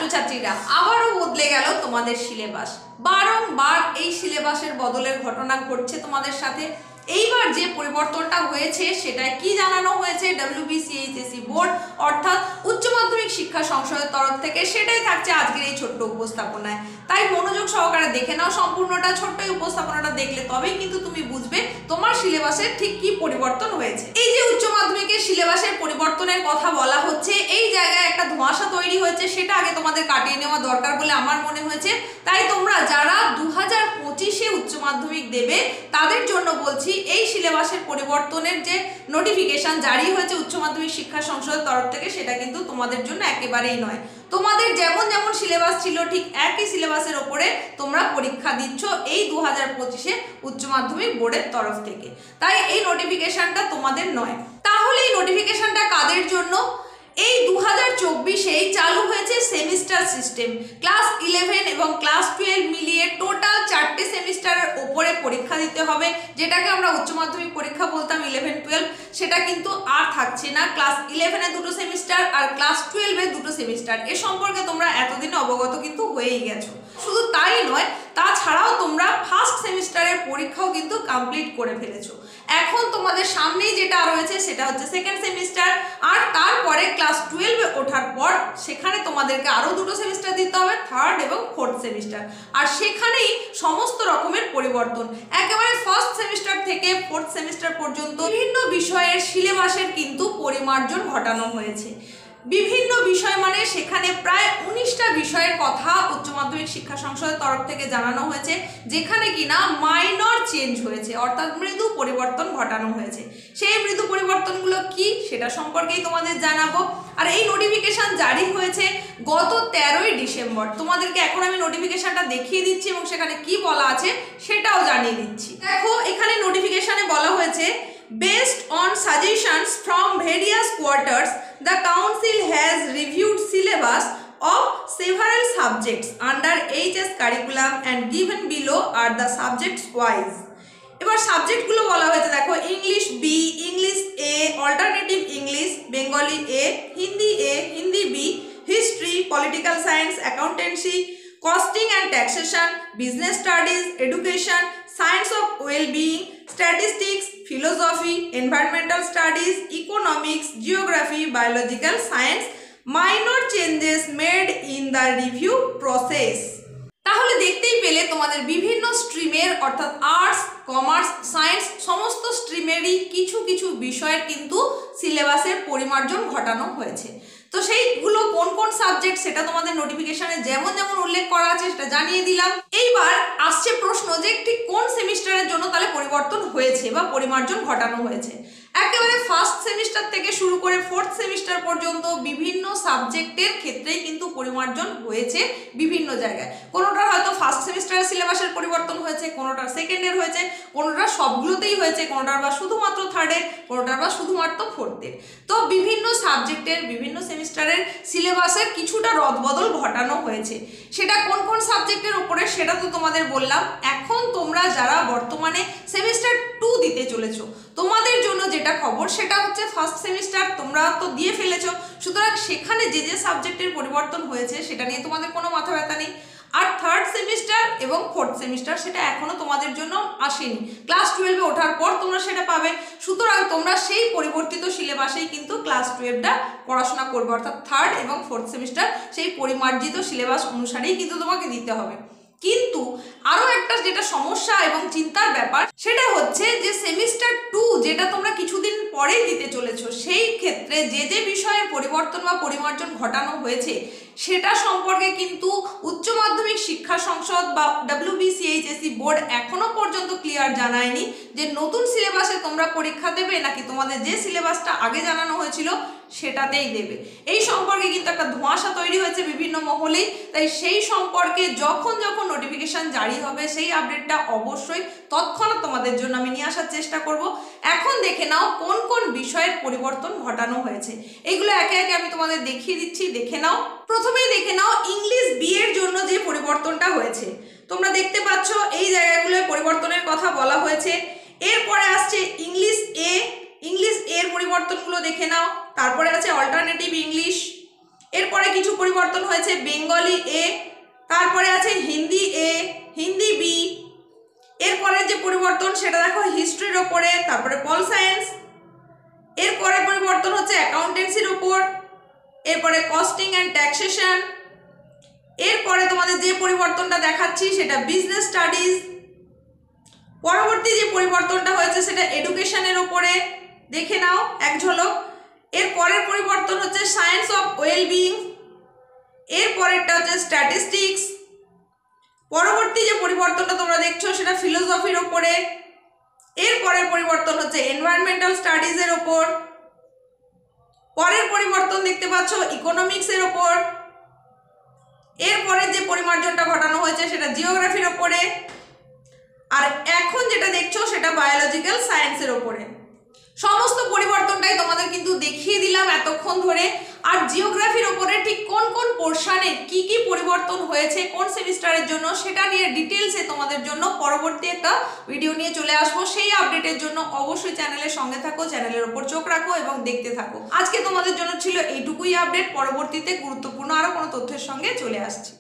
ছাত্রছাত্রীরা আবারও বদলে গেল তোমাদের সিলেবাস। বারংবার এই সিলেবাসের বদলের ঘটনা ঘটছে তোমাদের সাথে। এইবার যে পরিবর্তনটা হয়েছে সেটা কি জানানো হয়েছে WBCHSE বোর্ড অর্থাৎ উচ্চ মাধ্যমিক শিক্ষা সংসদের তরফ থেকে, সেটাই থাকছে আজকের এই ছোট্ট উপস্থাপনায়। তাই মনোযোগ সহকারে দেখে নাও সম্পূর্ণটা। ছোট্ট উপস্থাপনাটা দেখলে তবেই কিন্তু তুমি বুঝবে তোমার সিলেবাসের ঠিক কি পরিবর্তন হয়েছে। এই যে উচ্চ মাধ্যমিকের সিলেবাসের পরিবর্তনের কথা বলা হচ্ছে, এই জায়গায় একটা ধোঁয়াশা তৈরি হয়েছে, সেটা আগে তোমাদের কাটিয়ে নেওয়া দরকার বলে আমার মনে হয়েছে। তাই তোমরা যারা 2025-এ উচ্চ মাধ্যমিক দেবে তাদের জন্য বলছি, এই সিলেবাসের পরিবর্তনের যে নোটিফিকেশন জারি হয়েছে উচ্চ মাধ্যমিক শিক্ষা সংসদের তরফ থেকে, সেটা কিন্তু তোমাদের জন্য একেবারেই নয়। তোমাদের যেমন যেমন সিলেবাস ছিল ঠিক একই সিলেবাসের ওপরে তোমরা পরীক্ষা দিচ্ছ এই 2025-এ উচ্চ মাধ্যমিক বোর্ডের তরফ থেকে। তাই এই নোটিফিকেশনটা তোমাদের নয়। তাহলে এই নোটিফিকেশনটা কাদের জন্য? এই 2024-এই চালু হয়েছে সেমিস্টার সিস্টেম। ক্লাস 11 এবং ক্লাস 12 মিলিয়ে টোটাল 4টে সেমিস্টারের ওপরে পরীক্ষা দিতে হবে, যেটাকে আমরা উচ্চ মাধ্যমিক পরীক্ষা বলতাম 11-12। সেটা কিন্তু আর থাকছে না। ক্লাস 11-এ 2টো সেমিস্টার আর ক্লাস 12-এ 2টো সেমিস্টার। এ সম্পর্কে তোমরা এতদিনে অবগত কিন্তু হয়েই গেছো। শুধু তাই নয়, তাছাড়াও তোমরা ফার্স্ট সেমিস্টারের পরীক্ষাও কিন্তু কমপ্লিট করে ফেলেছো। এখন তোমাদের সামনেই যেটা রয়েছে সেটা হচ্ছে সেকেন্ড সেমিস্টার। আর তারপরে ক্লাস 12-এ ওঠার পর সেখানে তোমাদেরকে আরও 2টো সেমিস্টার দিতে হবে, থার্ড এবং ফোর্থ সেমিস্টার। আর সেখানেই সমস্ত রকমের পরিবর্তন, একেবারে ফার্স্ট সেমিস্টার থেকে ফোর্থ সেমিস্টার পর্যন্ত বিভিন্ন বিষয়ের সিলেবাসের কিন্তু পরিমার্জন ঘটানো হয়েছে। বিভিন্ন বিষয় মানে সেখানে প্রায় 19টা বিষয়ের কথা উচ্চ মাধ্যমিক শিক্ষা সংসদের তরফ থেকে জানানো হয়েছে, যেখানে কিনা মাইনর চেঞ্জ হয়েছে, অর্থাৎ মৃদু পরিবর্তন ঘটানো হয়েছে। সেই মৃদু পরিবর্তনগুলো কি সেটা সম্পর্কেই তোমাদের জানাবো। আর এই নোটিফিকেশন জারি হয়েছে গত 13ই ডিসেম্বর। তোমাদেরকে এখন আমি নোটিফিকেশনটা দেখিয়ে দিচ্ছি এবং সেখানে কি বলা আছে সেটাও জানিয়ে দিচ্ছি। দেখো, এখানে নোটিফিকেশনে বলা হয়েছে, based on suggestions from various quarters, the council has reviewed syllabus of several subjects under HS curriculum and given below are the subjects wise. এবার সাবজেক্টগুলো বলা হয়েছে, দেখো, English B, English A, alternative English, Bengali A, Hindi B, history, political science, accountancy, costing and taxation, business studies, education, science of wellbeing, statistics, philosophy, environmental studies, economics, geography, biological science. Minor changes made in the review process. তাহলে দেখতেই পেলে তোমাদের বিভিন্ন স্ট্রিমের অর্থাৎ arts, commerce, science সমস্ত স্ট্রিমেরই কিছু কিছু বিষয়ের কিন্তু সিলেবাসের পরিমার্জন ঘটানো হয়েছে। তো সেইগুলো কোন কোন সাবজেক্ট সেটা তোমাদের নোটিফিকেশনে যেমন যেমন উল্লেখ করা আছে সেটা জানিয়ে দিলাম। এইবার আসছে প্রশ্ন যে ঠিক কোন সেমিস্টারের জন্য তাহলে পরিবর্তন হয়েছে বা পরিমার্জন ঘটানো হয়েছে। একেবারে ফার্স্ট সেমিস্টার থেকে শুরু করে ফোর্থ সেমিস্টার পর্যন্ত বিভিন্ন সাবজেক্টের ক্ষেত্রেই কিন্তু পরিমার্জন হয়েছে বিভিন্ন জায়গায়। কোনোটার হয়তো ফার্স্ট সেমিস্টারের সিলেবাসের পরিবর্তন হয়েছে, কোনোটার সেকেন্ডের হয়েছে, কোনোটার সবগুলোতেই হয়েছে, কোনোটার বা শুধুমাত্র থার্ডের, কোনোটার বা শুধুমাত্র ফোর্থের। তো বিভিন্ন সাবজেক্টের বিভিন্ন সেমিস্টারের সিলেবাসের কিছুটা রদবদল ঘটানো হয়েছে। সেটা কোন কোন সাবজেক্টের উপরে সেটা তো তোমাদের বললাম। এখন তোমরা যারা বর্তমানে সেমিস্টার 2 দিতে চলেছো, তোমাদের জন্য যেটা খবর সেটা হচ্ছে ফার্স্ট সেমিস্টার তোমরা তো দিয়ে ফেলেছো, সুতরাং সেখানে যে যে সাবজেক্টের পরিবর্তন হয়েছে সেটা নিয়ে তোমাদের কোনো মাথা ব্যথা নেই। আর থার্ড সেমিস্টার এবং ফোর্থ সেমিস্টার সেটা এখনো তোমাদের জন্য আসেনি, ক্লাস 12-এ ওঠার পর তোমরা সেটা পাবে। সুতরাং তোমরা সেই পরিবর্তিত সিলেবাসেই কিন্তু ক্লাস 12টা পড়াশোনা করবে, অর্থাৎ থার্ড এবং ফোর্থ সেমিস্টার সেই পরিমার্জিত সিলেবাস অনুসারেই কিন্তু তোমাকে দিতে হবে। কিন্তু আরও একটা যেটা সমস্যা এবং চিন্তার ব্যাপার সেটা হচ্ছে যে সেমিস্টার 2 যেটা তোমরা কিছুদিন পরেই দিতে চলেছো, সেই ক্ষেত্রে যে যে বিষয়ের পরিবর্তন বা পরিমার্জন ঘটানো হয়েছে সেটা সম্পর্কে কিন্তু উচ্চ মাধ্যমিক শিক্ষা সংসদ বা WBCHSE বোর্ড এখনো পর্যন্ত ক্লিয়ার জানায়নি যে নতুন সিলেবাসে তোমরা পরীক্ষা দেবে নাকি তোমাদের যে সিলেবাসটা আগে জানানো হয়েছিল সেটাতেই দেবে। এই সম্পর্কে কিন্তু একটা ধোঁয়াশা তৈরি হয়েছে বিভিন্ন মহলেই। তাই সেই সম্পর্কে যখন যখন নোটিফিকেশন জারি হবে সেই আপডেটটা অবশ্যই তৎক্ষণাৎ তোমাদের জন্য আমি নিয়ে আসার চেষ্টা করব। এখন দেখে নাও কোন কোন বিষয়ের পরিবর্তন ঘটানো হয়েছে। এইগুলো একে একে আমি তোমাদের দেখিয়ে দিচ্ছি, দেখে নাও। প্রথমেই দেখে নাও ইংলিশ বি এর জন্য যে পরিবর্তনটা হয়েছে। তোমরা দেখতে পাচ্ছ এই জায়গাগুলোয় পরিবর্তনের কথা বলা হয়েছে। এরপরে আসছে ইংলিশ এ, ইংলিশ এর পরিবর্তনগুলো দেখে নাও। তারপরে আছে অল্টারনেটিভ ইংলিশ, এরপরে কিছু পরিবর্তন হয়েছে বেঙ্গলি এ, তারপরে আছে হিন্দি এ, হিন্দি বি। এরপরে যে পরিবর্তন সেটা দেখো হিস্ট্রির ওপরে, তারপরে পল সায়েন্স। এরপরে পরিবর্তন হচ্ছে অ্যাকাউন্টেন্সির ওপর, এরপরে কস্টিং অ্যান্ড ট্যাক্সেশন। এরপরে তোমাদের যে পরিবর্তনটা দেখাচ্ছি সেটা বিজনেস স্টাডিজ। পরবর্তী যে পরিবর্তনটা হয়েছে সেটা এডুকেশনের ওপরে, দেখে নাও এক ঝলক। এর পরের পরিবর্তন হচ্ছে সায়েন্স অফ ওয়েলবিং। এর পরেরটা হচ্ছে স্ট্যাটিস্টিক্স। পরবর্তী যে পরিবর্তনটা তোমরা দেখছো সেটা ফিলোসফির ওপরে। এর পরের পরিবর্তন হচ্ছে এনভায়রনমেন্টাল স্টাডিজের ওপর। পরের পরিবর্তন দেখতে পাচ্ছ ইকোনমিক্সের ওপর। এরপরে যে পরিমার্জনটা ঘটানো হয়েছে সেটা জিওগ্রাফির ওপরে। আর এখন যেটা দেখছো সেটা বায়োলজিক্যাল সায়েন্সের ওপরে। সমস্ত পরিবর্তনটাই তোমাদের কিন্তু দেখিয়ে দিলাম এতক্ষণ ধরে। আর জিওগ্রাফির ওপরে ঠিক কোন কোন পোর্শনে কি কি পরিবর্তন হয়েছে কোন সেমিস্টারের জন্য সেটা নিয়ে ডিটেলসে তোমাদের জন্য পরবর্তী একটা ভিডিও নিয়ে চলে আসবো। সেই আপডেটের জন্য অবশ্যই চ্যানেলের সঙ্গে থাকো, চ্যানেলের ওপর চোখ রাখো এবং দেখতে থাকো। আজকে তোমাদের জন্য ছিল এইটুকুই আপডেট। পরবর্তীতে গুরুত্বপূর্ণ আরো কোনো তথ্যের সঙ্গে চলে আসছি।